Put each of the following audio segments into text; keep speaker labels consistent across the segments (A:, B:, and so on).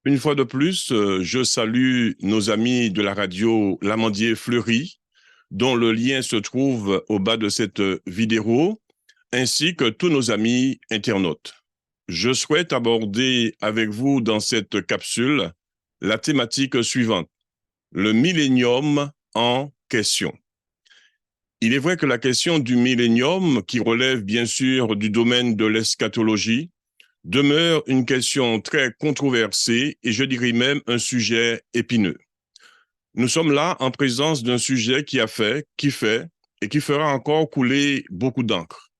A: Une fois de plus, je salue nos amis de la radio L'Amandier Fleury, dont le lien se trouve au bas de cette vidéo, ainsi que tous nos amis internautes. Je souhaite aborder avec vous dans cette capsule la thématique suivante, le millénium en question. Il est vrai que la question du millénium, qui relève bien sûr du domaine de l'eschatologie, demeure une question très controversée et je dirais même un sujet épineux. Nous sommes là en présence d'un sujet qui a fait, qui fait et qui fera encore couler beaucoup d'encre.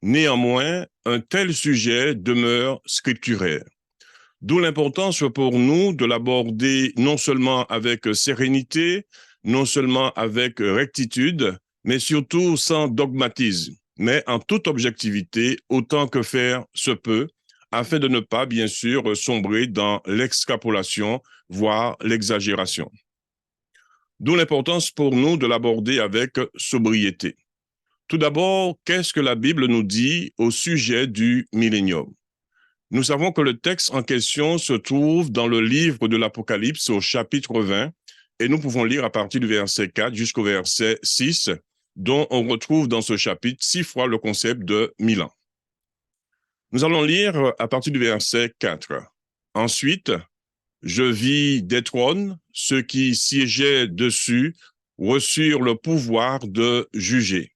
A: Néanmoins, un tel sujet demeure scripturaire. D'où l'importance pour nous de l'aborder non seulement avec sérénité, non seulement avec rectitude, mais surtout sans dogmatisme, mais en toute objectivité, autant que faire se peut, afin de ne pas, bien sûr, sombrer dans l'extrapolation, voire l'exagération. D'où l'importance pour nous de l'aborder avec sobriété. Tout d'abord, qu'est-ce que la Bible nous dit au sujet du millénium? Nous savons que le texte en question se trouve dans le livre de l'Apocalypse au chapitre 20 et nous pouvons lire à partir du verset 4 jusqu'au verset 6, dont on retrouve dans ce chapitre 6 fois le concept de 1000 ans. Nous allons lire à partir du verset 4. Ensuite, je vis des trônes, ceux qui siégeaient dessus reçurent le pouvoir de juger.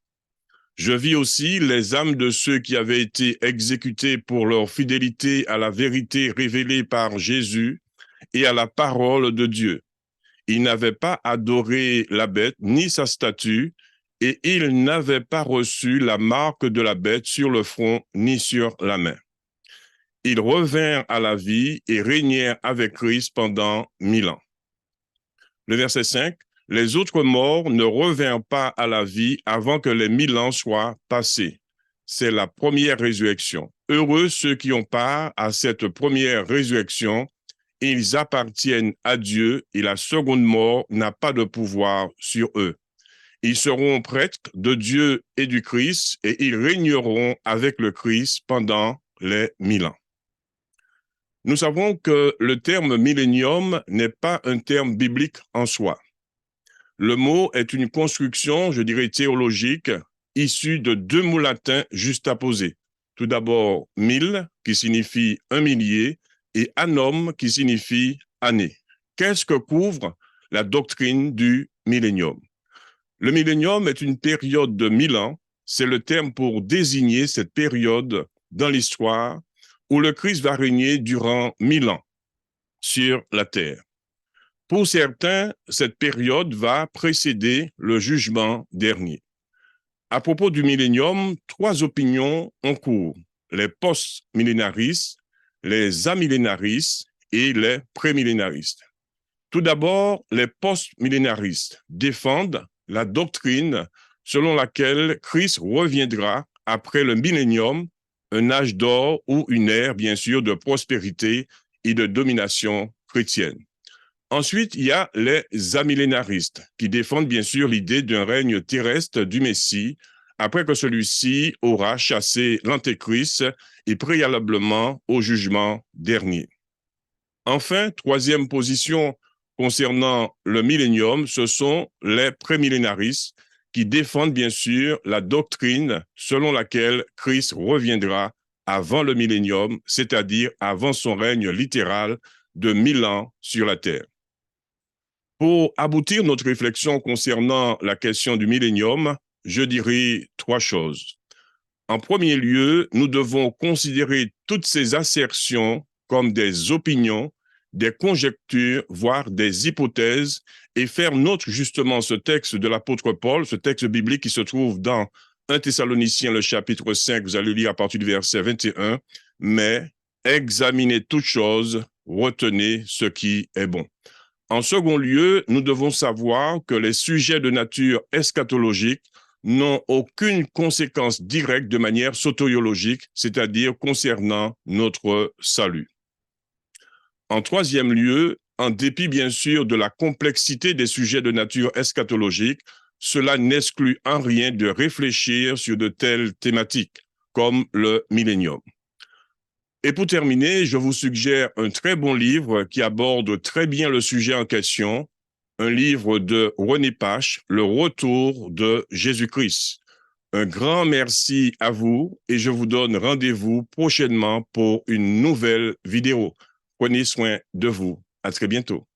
A: Je vis aussi les âmes de ceux qui avaient été exécutés pour leur fidélité à la vérité révélée par Jésus et à la parole de Dieu. Ils n'avaient pas adoré la bête ni sa statue, et ils n'avaient pas reçu la marque de la bête sur le front ni sur la main. Ils revinrent à la vie et régnèrent avec Christ pendant 1000 ans. Le verset 5. Les autres morts ne revinrent pas à la vie avant que les 1000 ans soient passés. C'est la première résurrection. Heureux ceux qui ont part à cette première résurrection, ils appartiennent à Dieu et la seconde mort n'a pas de pouvoir sur eux. Ils seront prêtres de Dieu et du Christ et ils régneront avec le Christ pendant les 1000 ans. Nous savons que le terme millénium n'est pas un terme biblique en soi. Le mot est une construction, je dirais, théologique, issue de deux mots latins juxtaposés. Tout d'abord, mille, qui signifie un millier, et annum, qui signifie année. Qu'est-ce que couvre la doctrine du millénium? Le millénium est une période de 1000 ans. C'est le terme pour désigner cette période dans l'histoire où le Christ va régner durant 1000 ans sur la terre. Pour certains, cette période va précéder le jugement dernier. À propos du millénium, trois opinions ont cours, les post-millénaristes, les amillénaristes et les prémillénaristes. Tout d'abord, les post-millénaristes défendent la doctrine selon laquelle Christ reviendra après le millénium, un âge d'or ou une ère, bien sûr, de prospérité et de domination chrétienne. Ensuite, il y a les amillénaristes qui défendent bien sûr l'idée d'un règne terrestre du Messie après que celui-ci aura chassé l'Antéchrist et préalablement au jugement dernier. Enfin, troisième position concernant le millénium, ce sont les prémillénaristes qui défendent bien sûr la doctrine selon laquelle Christ reviendra avant le millénium, c'est-à-dire avant son règne littéral de 1000 ans sur la terre. Pour aboutir notre réflexion concernant la question du millénium, je dirais trois choses. En premier lieu, nous devons considérer toutes ces assertions comme des opinions, des conjectures, voire des hypothèses, et faire nôtre justement ce texte de l'apôtre Paul, ce texte biblique qui se trouve dans 1 Thessaloniciens, le chapitre 5, vous allez lire à partir du verset 21, mais examinez toutes choses, retenez ce qui est bon. En second lieu, nous devons savoir que les sujets de nature eschatologique n'ont aucune conséquence directe de manière soteriologique, c'est-à-dire concernant notre salut. En troisième lieu, en dépit bien sûr de la complexité des sujets de nature eschatologique, cela n'exclut en rien de réfléchir sur de telles thématiques, comme le millénium. Et pour terminer, je vous suggère un très bon livre qui aborde très bien le sujet en question, un livre de René Pache, Le retour de Jésus-Christ. Un grand merci à vous et je vous donne rendez-vous prochainement pour une nouvelle vidéo. Prenez soin de vous. À très bientôt.